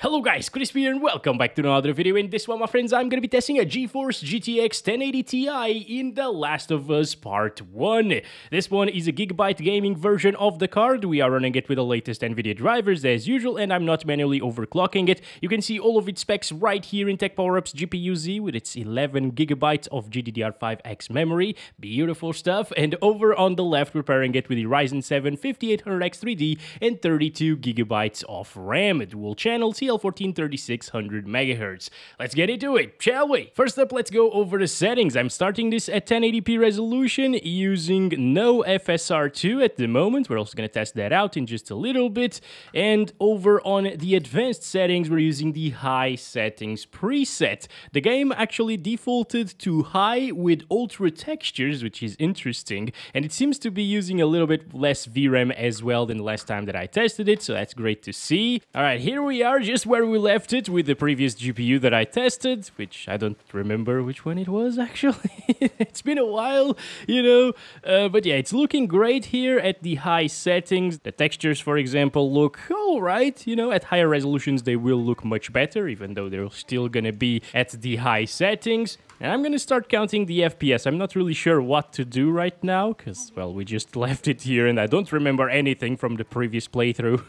Hello guys, Crispy here and welcome back to another video. In this one, my friends, I'm gonna be testing a GeForce GTX 1080 Ti in The Last of Us Part 1. This one is a Gigabyte gaming version of the card. We are running it with the latest Nvidia drivers as usual, and I'm not manually overclocking it. You can see all of its specs right here in Tech Power-Up's GPU-Z with its 11 gigabytes of GDDR5X memory. Beautiful stuff. And over on the left, we're pairing it with the Ryzen 7 5800X3D and 32 gigabytes of RAM. Dual channel TL14 3600 MHz. Let's get into it, shall we? First up, let's go over the settings. I'm starting this at 1080p resolution using no FSR2 at the moment. We're also going to test that out in just a little bit. And over on the advanced settings, we're using the high settings preset. The game actually defaulted to high with ultra textures, which is interesting. And it seems to be using a little bit less VRAM as well than the last time that I tested it, so that's great to see. All right, here we are, just where we left it with the previous GPU that I tested, which I don't remember which one it was actually. It's been a while, you know, but yeah, it's looking great here at the high settings. The textures, for example, look all right, you know, at higher resolutions they will look much better, even though they're still gonna be at the high settings. And I'm gonna start counting the FPS. I'm not really sure what to do right now, because, well, we just left it here and I don't remember anything from the previous playthrough.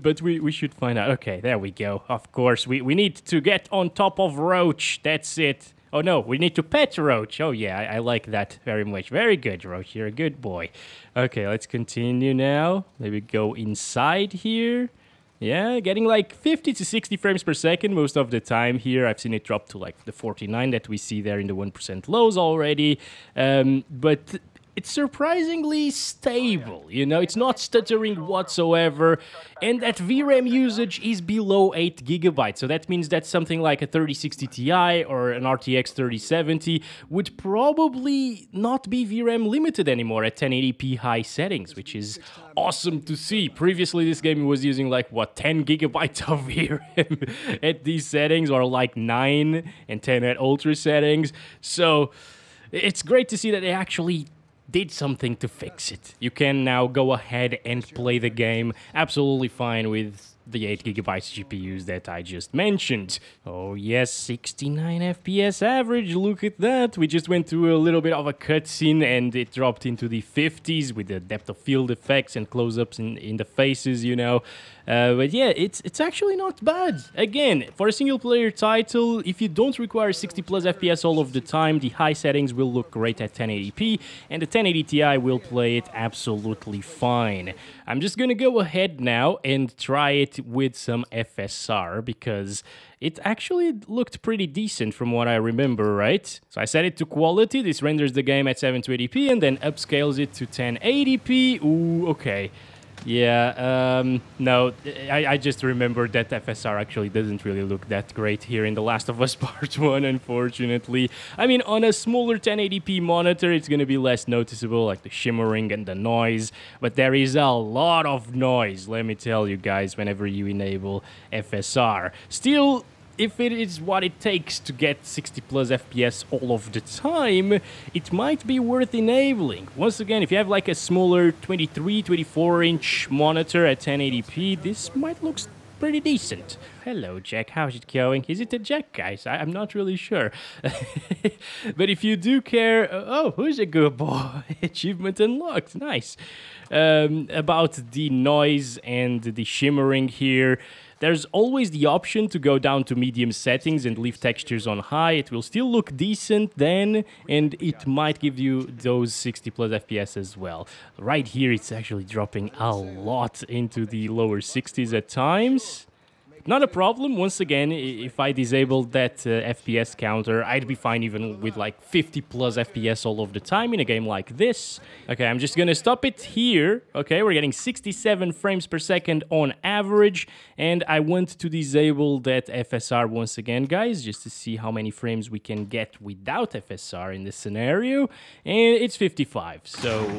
But we should find out. Okay, there we go. Of course, we need to get on top of Roach. That's it. Oh no, we need to pet Roach. Oh yeah, I like that very much. Very good, Roach. You're a good boy. Okay, let's continue now. Maybe go inside here. Yeah, getting like 50 to 60 frames per second most of the time here. I've seen it drop to like the 49 that we see there in the 1% lows already. But it's surprisingly stable, you know, it's not stuttering whatsoever, and that VRAM usage is below 8 gigabytes, so that means that something like a 3060 Ti or an RTX 3070 would probably not be VRAM limited anymore at 1080p high settings, which is awesome to see. Previously, this game was using like, what, 10 gigabytes of VRAM at these settings, or like 9 and 10 at ultra settings, so it's great to see that they actually did something to fix it. You can now go ahead and play the game absolutely fine with the 8 gigabytes GPUs that I just mentioned. Oh yes, 69 FPS average, look at that. We just went through a little bit of a cutscene and it dropped into the 50s with the depth of field effects and close-ups in the faces, you know. But yeah, it's actually not bad. Again, for a single-player title, if you don't require 60 plus FPS all of the time, the high settings will look great at 1080p, and the 1080 Ti will play it absolutely fine. I'm just gonna go ahead now and try it with some FSR, because it actually looked pretty decent from what I remember, right? So I set it to quality. This renders the game at 720p and then upscales it to 1080p. Ooh, okay. Yeah, no, I just remembered that FSR actually doesn't really look that great here in The Last of Us Part 1, unfortunately. I mean, on a smaller 1080p monitor, it's gonna be less noticeable, like the shimmering and the noise, but there is a lot of noise, let me tell you guys, whenever you enable FSR. Still, if it is what it takes to get 60 plus FPS all of the time, it might be worth enabling. Once again, if you have like a smaller 24 inch monitor at 1080p, this might look pretty decent. Hello, Jack. How's it going? Is it a Jack, guys? I'm not really sure. But if you do care... oh, who's a good boy? Achievement unlocked. Nice. About the noise and the shimmering here, there's always the option to go down to medium settings and leave textures on high. It will still look decent then, and it might give you those 60 plus FPS as well. Right here, it's actually dropping a lot into the lower 60s at times. Not a problem. Once again, if I disabled that FPS counter, I'd be fine even with like 50 plus FPS all of the time in a game like this. Okay, I'm just gonna stop it here. Okay, we're getting 67 frames per second on average, and I want to disable that FSR once again, guys, just to see how many frames we can get without FSR in this scenario, and it's 55. So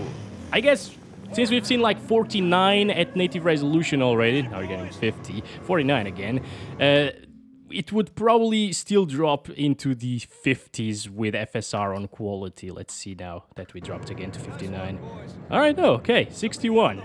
I guess since we've seen like 49 at native resolution already, now we're getting 50, 49 again, it would probably still drop into the 50s with FSR on quality. Let's see now that we dropped again to 59. All right, no, okay, 61.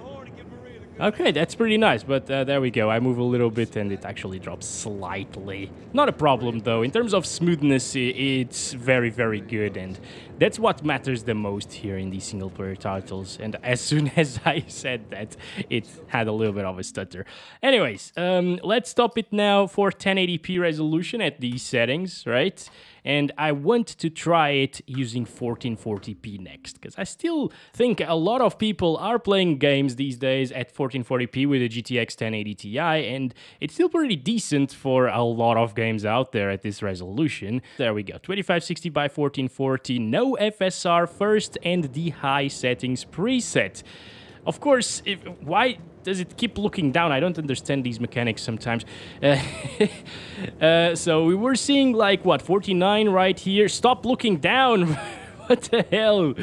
Okay, that's pretty nice, but there we go. I move a little bit and it actually drops slightly. Not a problem, though. In terms of smoothness, it's very, very good, and that's what matters the most here in these single-player titles. And as soon as I said that, it had a little bit of a stutter. Anyways, let's stop it now for 1080p resolution at these settings, right? And I want to try it using 1440p next, because I still think a lot of people are playing games these days at 1440p with a GTX 1080 Ti, and it's still pretty decent for a lot of games out there at this resolution. There we go, 2560 by 1440, no FSR first, and the high settings preset. Of course, why does it keep looking down? I don't understand these mechanics sometimes. So we were seeing like, what, 49 right here? Stop looking down! What the hell?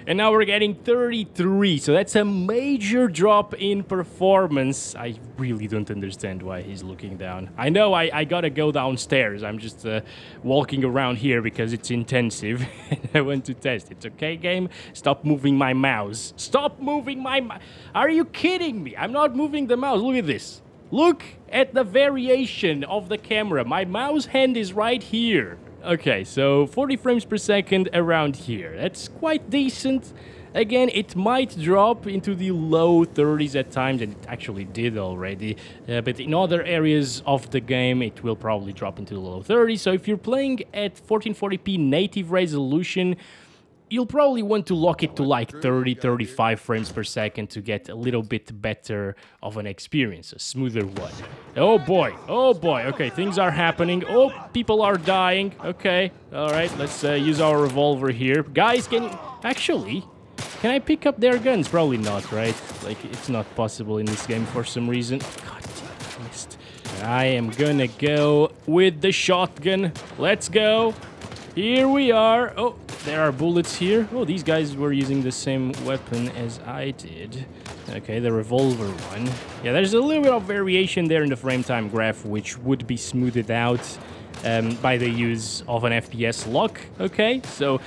And now we're getting 33, so that's a major drop in performance. I really don't understand why he's looking down. I know I gotta go downstairs. I'm just walking around here because it's intensive. And I want to test it. Okay, game? Stop moving my mouse. Stop moving my mouse. Are you kidding me? I'm not moving the mouse. Look at this. Look at the variation of the camera. My mouse hand is right here. Okay, so 40 frames per second around here. That's quite decent. Again, it might drop into the low 30s at times, and it actually did already. But in other areas of the game, it will probably drop into the low 30s. So if you're playing at 1440p native resolution, you'll probably want to lock it to like 30-35 frames per second to get a little bit better of an experience, a smoother one. Oh boy, okay, things are happening. Oh, people are dying. Okay, all right, let's use our revolver here. Guys, can I pick up their guns? Probably not, right? Like, it's not possible in this game for some reason. God damn, I missed. I am gonna go with the shotgun. Let's go. Here we are. Oh, there are bullets here. Oh, these guys were using the same weapon as I did. Okay, the revolver one. Yeah, there's a little bit of variation there in the frame time graph, which would be smoothed out by the use of an FPS lock. Okay, so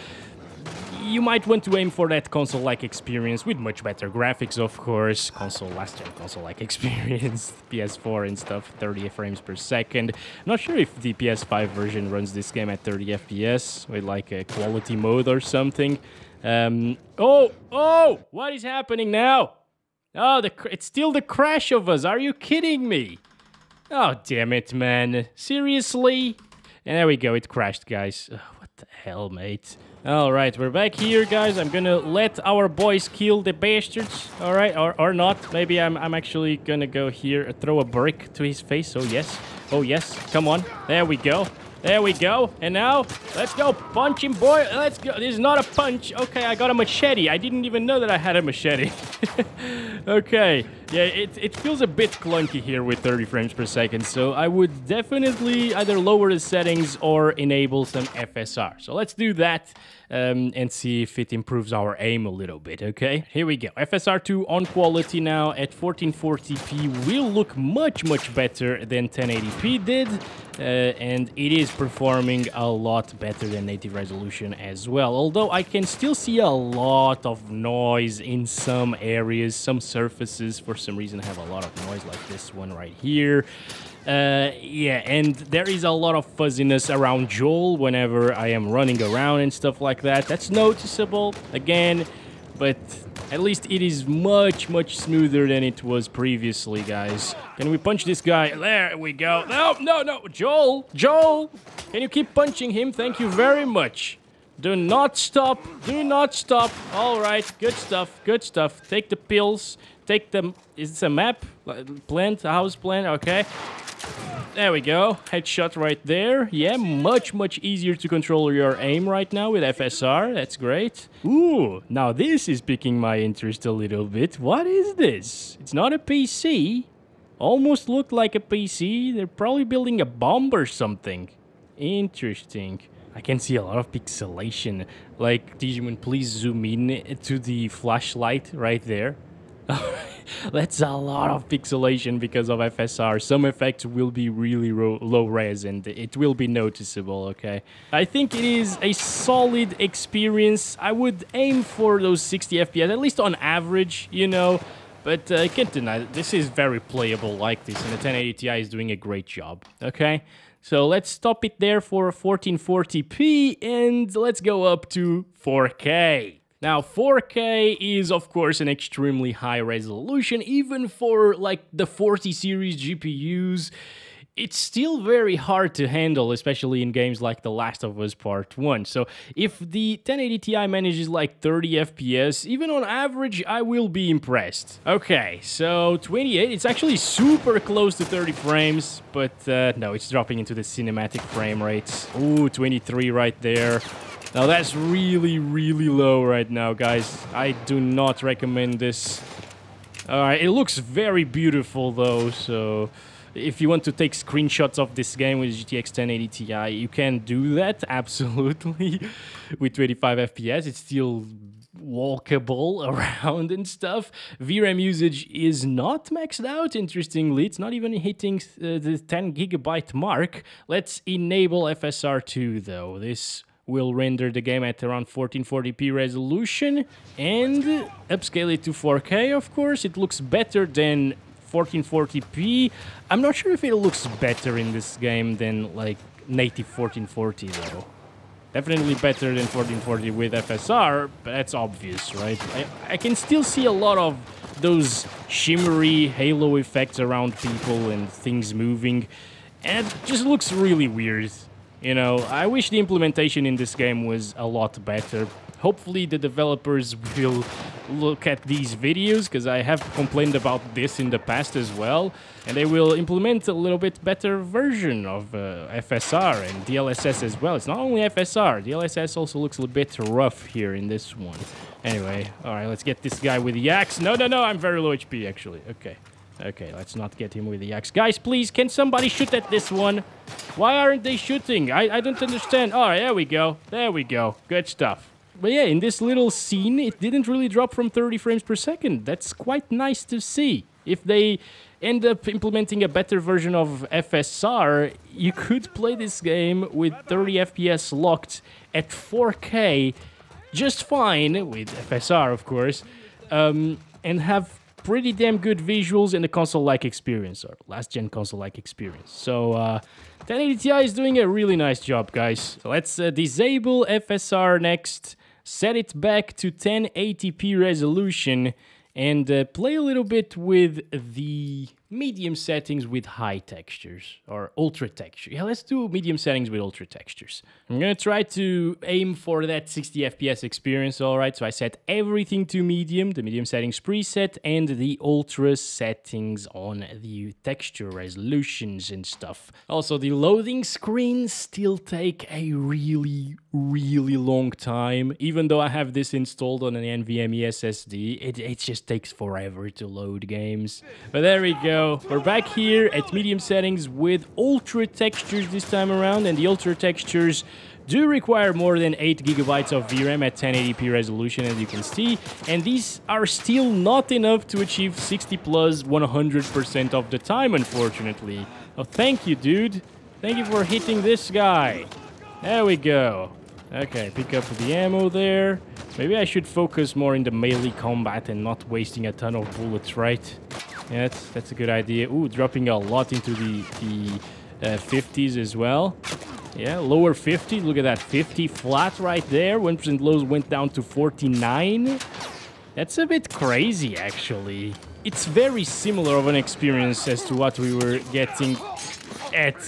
you might want to aim for that console-like experience with much better graphics, of course. Last-gen console-like experience, PS4 and stuff, 30 frames per second. Not sure if the PS5 version runs this game at 30 FPS with like a quality mode or something. Oh, what is happening now? Oh, it's still the crash of us. Are you kidding me? Oh, damn it, man. Seriously? And there we go, it crashed, guys. Oh, what the hell, mate? Alright, we're back here, guys. I'm gonna let our boys kill the bastards. Alright, or not. Maybe I'm actually gonna go here, throw a brick to his face. Oh, yes. Oh, yes. Come on. There we go. There we go. And now, let's go. Punch him, boy. Let's go. This is not a punch. Okay, I got a machete. I didn't even know that I had a machete. Okay. Yeah, it feels a bit clunky here with 30 frames per second, so I would definitely either lower the settings or enable some FSR. So let's do that and see if it improves our aim a little bit, okay? Here we go. FSR2 on quality now at 1440p will look much, much better than 1080p did, and it is performing a lot better than native resolution as well, although I can still see a lot of noise in some areas, some surfaces. For some reason I have a lot of noise, like this one right here. Yeah, and there is a lot of fuzziness around Joel whenever I am running around and stuff like that. That's noticeable, again, but at least it is much, much smoother than it was previously, guys. Can we punch this guy? There we go. No, Joel, can you keep punching him? Thank you very much. Do not stop. All right, good stuff. Take the pills. Take the... Is this a map? Plant? A house plant? Okay. There we go. Headshot right there. Yeah, much, much easier to control your aim right now with FSR. That's great. Ooh, now this is piquing my interest a little bit. What is this? It's not a PC. Almost looked like a PC. They're probably building a bomb or something. Interesting. I can see a lot of pixelation. Like, Digimon, please zoom in to the flashlight right there. That's a lot of pixelation because of FSR. Some effects will be really low res and it will be noticeable, okay? I think it is a solid experience. I would aim for those 60 FPS, at least on average, you know. But I can't deny that this is very playable like this, and the 1080 Ti is doing a great job, okay? So let's stop it there for 1440p, and let's go up to 4K. Now, 4K is, of course, an extremely high resolution, even for, like, the 40 series GPUs. It's still very hard to handle, especially in games like The Last of Us Part 1. So if the 1080 Ti manages like 30 FPS, even on average, I will be impressed. Okay, so 28, it's actually super close to 30 frames, but no, it's dropping into the cinematic frame rates. Ooh, 23 right there. Now that's really, really low right now, guys. I do not recommend this. Alright, it looks very beautiful though, so if you want to take screenshots of this game with GTX 1080 Ti, you can do that, absolutely. With 25 FPS, it's still walkable around and stuff. VRAM usage is not maxed out, interestingly. It's not even hitting the 10 gigabyte mark. Let's enable FSR2, though. This will render the game at around 1440p resolution and upscale it to 4K, of course. It looks better than 1440p. I'm not sure if it looks better in this game than like native 1440 though. Definitely better than 1440 with FSR, but that's obvious, right? I can still see a lot of those shimmery halo effects around people and things moving, and it just looks really weird. You know, I wish the implementation in this game was a lot better. Hopefully the developers will look at these videos, because I have complained about this in the past as well, and they will implement a little bit better version of FSR and DLSS as well. It's not only FSR, DLSS also looks a little bit rough here in this one. Anyway, alright, let's get this guy with the axe. No, I'm very low HP actually. Okay, let's not get him with the axe. Guys, please, can somebody shoot at this one? Why aren't they shooting? I don't understand. Alright, there we go. Good stuff. But yeah, in this little scene, it didn't really drop from 30 frames per second. That's quite nice to see. If they end up implementing a better version of FSR, you could play this game with 30 FPS locked at 4K just fine, with FSR, of course, and have pretty damn good visuals and a console-like experience, or last-gen console-like experience. So, 1080 Ti is doing a really nice job, guys. So let's disable FSR next. Set it back to 1080p resolution and play a little bit with the medium settings with high textures or ultra texture. Yeah, let's do medium settings with ultra textures. I'm gonna try to aim for that 60 FPS experience, alright? So I set everything to medium, the medium settings preset, and the ultra settings on the texture resolutions and stuff. Also, the loading screens still take a really long time. Even though I have this installed on an NVMe SSD, it just takes forever to load games. But there we go. We're back here at medium settings with ultra textures this time around, and the ultra textures do require more than 8 gigabytes of VRAM at 1080p resolution, as you can see, and these are still not enough to achieve 60 plus 100% of the time, unfortunately. Oh, thank you, dude. Thank you for hitting this guy. There we go. Okay, pick up the ammo there. Maybe I should focus more in the melee combat and not wasting a ton of bullets, right? Yeah, that's a good idea. Ooh, dropping a lot into the 50s as well. Yeah, lower 50. Look at that, 50 flat right there. 1% lows went down to 49. That's a bit crazy, actually. It's very similar of an experience as to what we were getting at...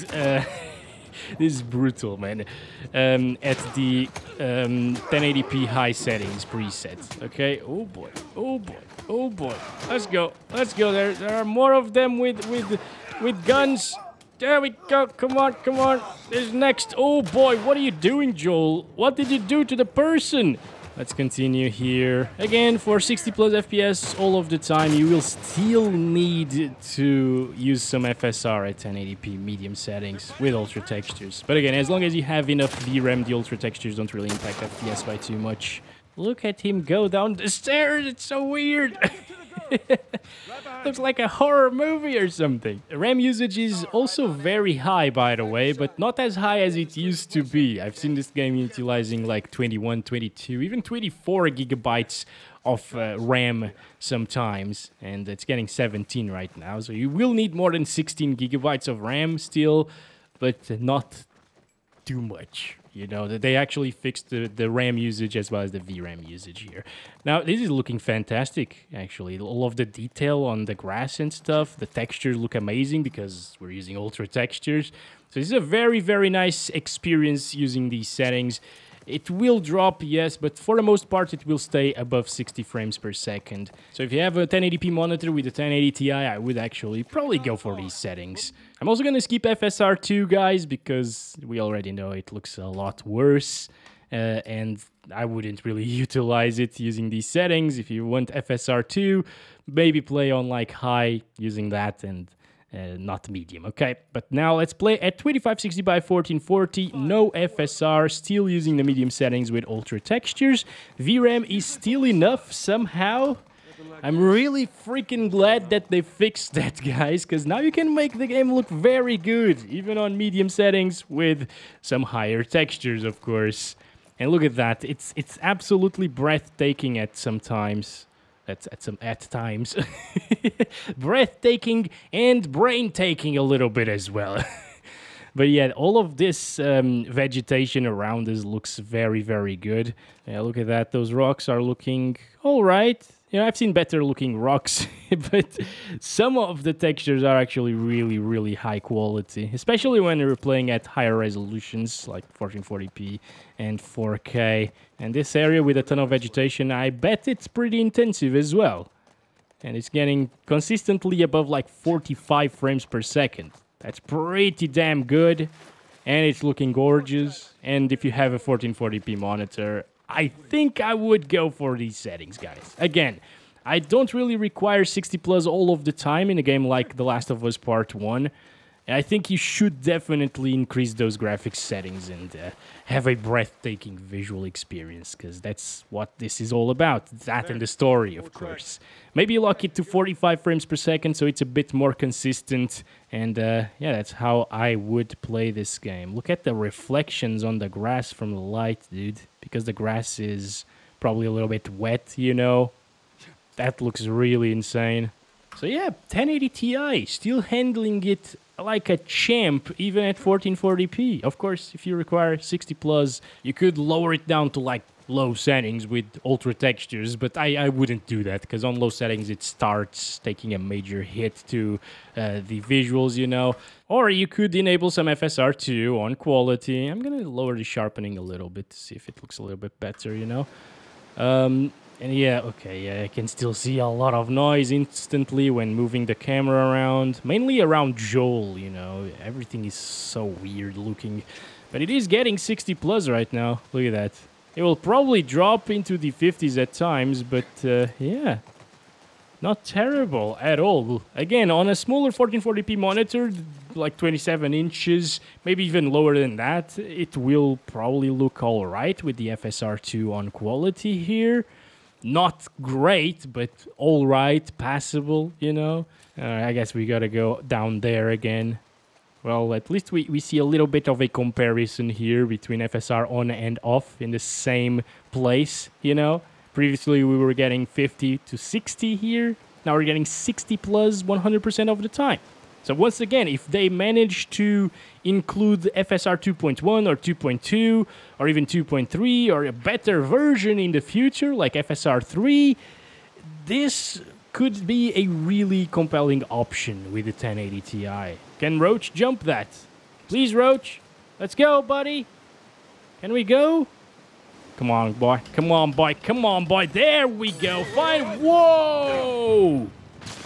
this is brutal, man. At the 1080p high settings preset. Okay. Oh boy. Let's go. There are more of them with guns. There we go. Come on. There's next. Oh boy, what are you doing, Joel? What did you do to the person? Let's continue here. Again, for 60 plus FPS all of the time, you will still need to use some FSR at 1080p medium settings with ultra textures. But again, as long as you have enough VRAM, the ultra textures don't really impact FPS by too much. Look at him go down the stairs, it's so weird. Looks like a horror movie or something. RAM usage is also very high, by the way, but not as high as it used to be. I've seen this game utilizing like 21, 22, even 24 gigabytes of RAM sometimes, and it's getting 17 right now. So you will need more than 16 gigabytes of RAM still, but not too much. You know, that they actually fixed the RAM usage as well as the VRAM usage here. Now, this is looking fantastic, actually. All of the detail on the grass and stuff, the textures look amazing because we're using ultra textures. So this is a very, very nice experience using these settings. It will drop, yes, but for the most part, it will stay above 60 frames per second. So if you have a 1080p monitor with a 1080 Ti, I would actually probably go for these settings. I'm also going to skip FSR2, guys, because we already know it looks a lot worse. And I wouldn't really utilize it using these settings. If you want FSR2, maybe play on like high using that and not medium, okay? But now let's play at 2560 by 1440, no FSR, still using the medium settings with ultra textures. VRAM is still enough somehow. I'm really freaking glad that they fixed that, guys, because now you can make the game look very good, even on medium settings with some higher textures, of course. And look at that, it's absolutely breathtaking at some times. At times. Breathtaking and brain-taking a little bit as well. But yeah, all of this vegetation around us looks very, very good. Yeah, look at that. Those rocks are looking all right. You know, I've seen better looking rocks, but some of the textures are actually really, really high quality, especially when you're playing at higher resolutions like 1440p and 4K. And this area with a ton of vegetation, I bet it's pretty intensive as well. And it's getting consistently above like 45 frames per second. That's pretty damn good. And it's looking gorgeous. And if you have a 1440p monitor, I think I would go for these settings, guys. Again, I don't really require 60 plus all of the time in a game like The Last of Us Part 1. I think you should definitely increase those graphics settings and have a breathtaking visual experience, because that's what this is all about. That and the story, of course. Maybe lock it to 45 frames per second so it's a bit more consistent. And yeah, that's how I would play this game. Look at the reflections on the grass from the light, dude. Because the grass is probably a little bit wet, you know. That looks really insane. So yeah, 1080 Ti, still handling it like a champ, even at 1440p. Of course, if you require 60 plus, you could lower it down to like low settings with ultra textures, but I wouldn't do that, because on low settings it starts taking a major hit to the visuals, you know. Or you could enable some FSR2 on quality. I'm gonna lower the sharpening a little bit to see if it looks a little bit better, you know. And yeah, okay, yeah, I can still see a lot of noise instantly when moving the camera around. Mainly around Joel, you know. Everything is so weird looking. But it is getting 60 plus right now. Look at that. It will probably drop into the 50s at times, but yeah. Not terrible at all. Again, on a smaller 1440p monitor, like 27 inches, maybe even lower than that, it will probably look alright with the FSR2 on quality here. Not great, but all right, passable, you know. I guess we gotta go down there again. Well, at least we see a little bit of a comparison here between FSR on and off in the same place, you know. Previously, we were getting 50 to 60 here. Now we're getting 60 plus 100% of the time. So once again, if they manage to include FSR 2.1 or 2.2 or even 2.3 or a better version in the future, like FSR 3, this could be a really compelling option with the 1080 Ti. Can Roach jump that? Please, Roach. Let's go, buddy. Can we go? Come on, boy. Come on, boy. Come on, boy. There we go. Fine. Whoa!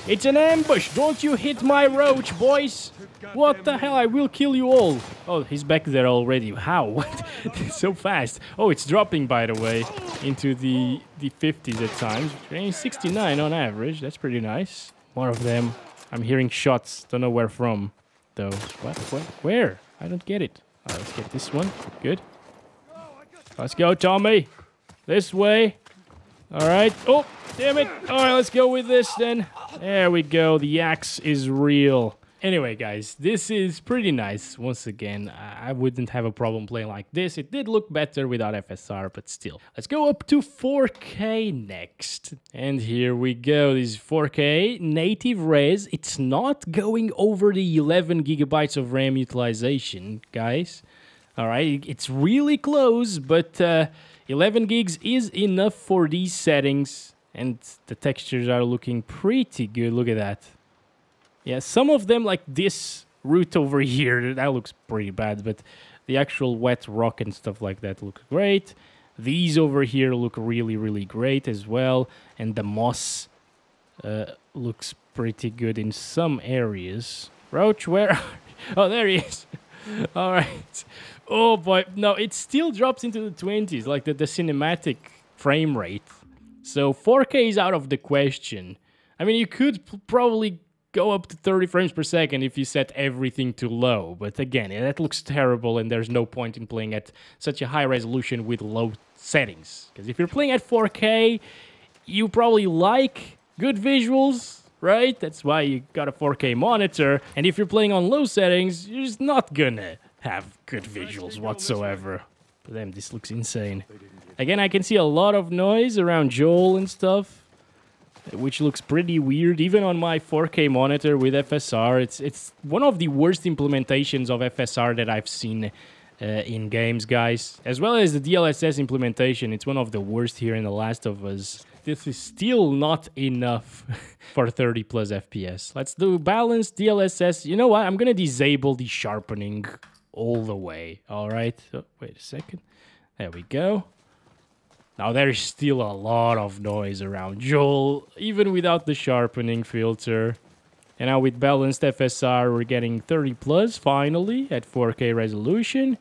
It's an ambush. Don't you hit my Roach, boys. What the hell? I will kill you all. Oh, he's back there already. How? What? So fast. Oh, it's dropping, by the way, into the 50s at times. 69 on average. That's pretty nice. More of them. I'm hearing shots. Don't know where from, though. What? Where? I don't get it. All right, let's get this one. Good. Let's go, Tommy. This way. All right. Oh, damn it. All right, let's go with this then. There we go. The axe is real. Anyway, guys, this is pretty nice. Once again, I wouldn't have a problem playing like this. It did look better without FSR, but still. Let's go up to 4K next. And here we go. This is 4K native res. It's not going over the 11 gigabytes of RAM utilization, guys. All right, it's really close, but 11 gigs is enough for these settings. And the textures are looking pretty good. Look at that. Yeah, some of them, like this route over here, that looks pretty bad, but the actual wet rock and stuff like that looks great. These over here look really, really great as well, and the moss looks pretty good in some areas. Roach, where are you? Oh, there he is. All right. Oh, boy. No, it still drops into the 20s, like the cinematic frame rate. So 4K is out of the question. I mean, you could probably go up to 30 frames per second if you set everything to low. But again, that looks terrible, and there's no point in playing at such a high resolution with low settings. Because if you're playing at 4K, you probably like good visuals, right? That's why you got a 4K monitor. And if you're playing on low settings, you're just not gonna have good visuals whatsoever. But damn, this looks insane. Again, I can see a lot of noise around Joel and stuff, which looks pretty weird. Even on my 4K monitor with FSR, it's one of the worst implementations of FSR that I've seen in games, guys. As well as the DLSS implementation, it's one of the worst here in The Last of Us. This is still not enough for 30 plus FPS. Let's do balanced DLSS. You know what? I'm gonna disable the sharpening all the way. All right. Oh, wait a second. There we go. Now, there's still a lot of noise around Joel, even without the sharpening filter. And now with balanced FSR, we're getting 30 plus, finally, at 4K resolution.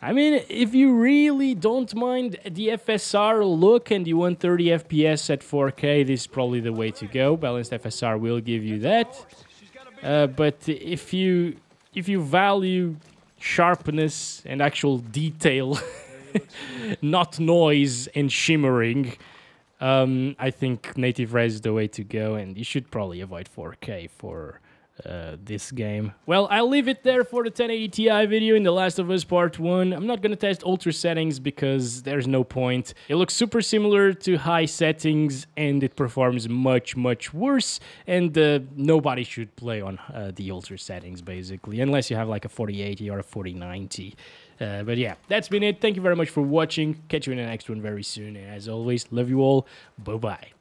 I mean, if you really don't mind the FSR look and you want 30 FPS at 4K, this is probably the way to go. Balanced FSR will give you that. But if you value sharpness and actual detail... not noise and shimmering, I think native res is the way to go, and you should probably avoid 4K for this game. Well, I'll leave it there for the 1080 Ti video in The Last of Us Part 1. I'm not going to test ultra settings because there's no point. It looks super similar to high settings, and it performs much, much worse, and nobody should play on the ultra settings, basically, unless you have like a 4080 or a 4090. But yeah, that's been it. Thank you very much for watching. Catch you in the next one very soon. And as always, love you all. Bye-bye.